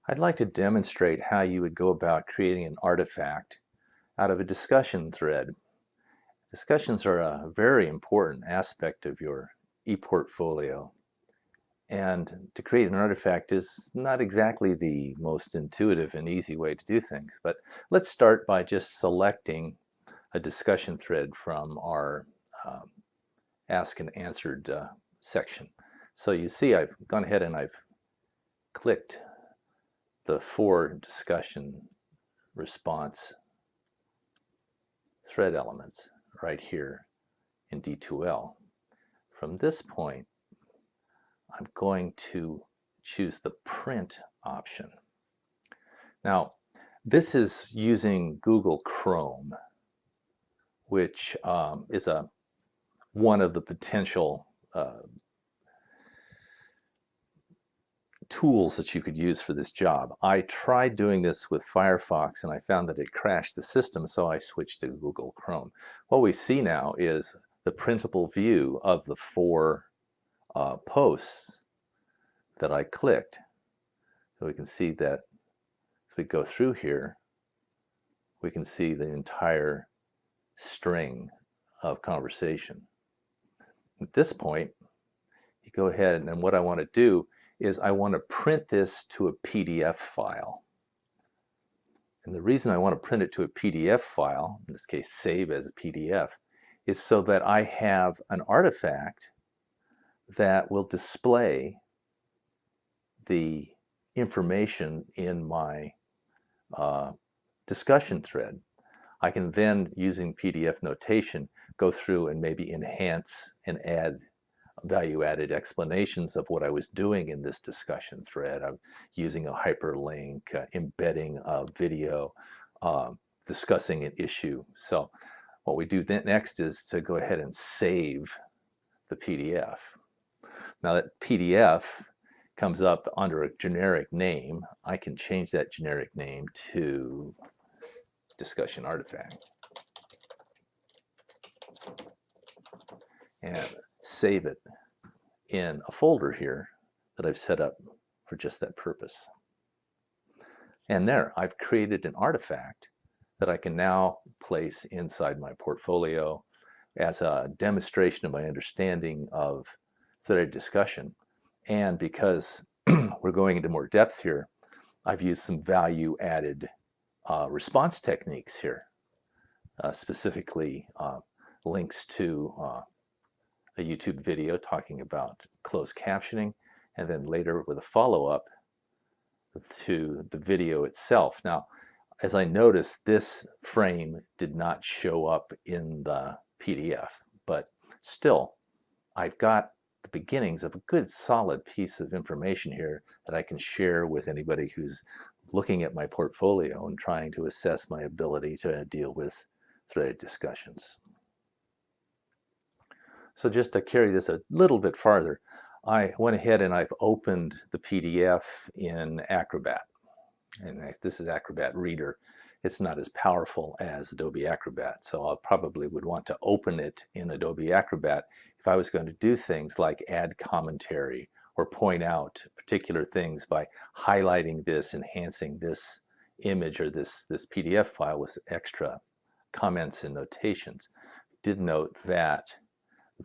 I'd like to demonstrate how you would go about creating an artifact out of a discussion thread. Discussions are a very important aspect of your ePortfolio. And to create an artifact is not exactly the most intuitive and easy way to do things. But let's start by just selecting a discussion thread from our Ask and Answered section. So you see I've gone ahead and I've clicked the for discussion response thread elements right here in D2L. From this point, I'm going to choose the print option. Now, this is using Google Chrome, which is one of the potential tools that you could use for this job. I tried doing this with Firefox and I found that it crashed the system, so I switched to Google Chrome. What we see now is the printable view of the four posts that I clicked. So we can see that as we go through here, we can see the entire string of conversation. At this point, you go ahead and what I want to do is I want to print this to a PDF file. And the reason I want to print it to a PDF file, in this case save as a PDF, is so that I have an artifact that will display the information in my discussion thread. I can then, using PDF notation, go through and maybe enhance and add value-added explanations of what I was doing in this discussion thread. I'm using a hyperlink, embedding a video, discussing an issue. So what we do then next is to go ahead and save the PDF. Now that PDF comes up under a generic name. I can change that generic name to discussion artifact and save it in a folder here that I've set up for just that purpose. And there, I've created an artifact that I can now place inside my portfolio as a demonstration of my understanding of threaded discussion. And because we're going into more depth here, I've used some value-added response techniques here, specifically links to a YouTube video talking about closed captioning, and then later with a follow-up to the video itself. Now, as I noticed, this frame did not show up in the PDF, but still, I've got the beginnings of a good solid piece of information here that I can share with anybody who's looking at my portfolio and trying to assess my ability to deal with threaded discussions. So just to carry this a little bit farther, I went ahead and I've opened the PDF in Acrobat. And this is Acrobat Reader. It's not as powerful as Adobe Acrobat, so I probably would want to open it in Adobe Acrobat if I was going to do things like add commentary or point out particular things by highlighting this, enhancing this image or this PDF file with extra comments and notations. Did note that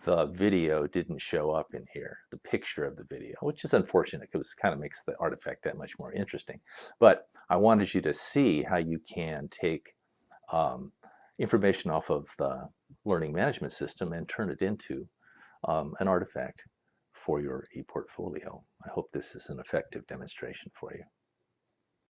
the video didn't show up in here, the picture of the video, which is unfortunate because it kind of makes the artifact that much more interesting. But I wanted you to see how you can take information off of the learning management system and turn it into an artifact for your ePortfolio. I hope this is an effective demonstration for you.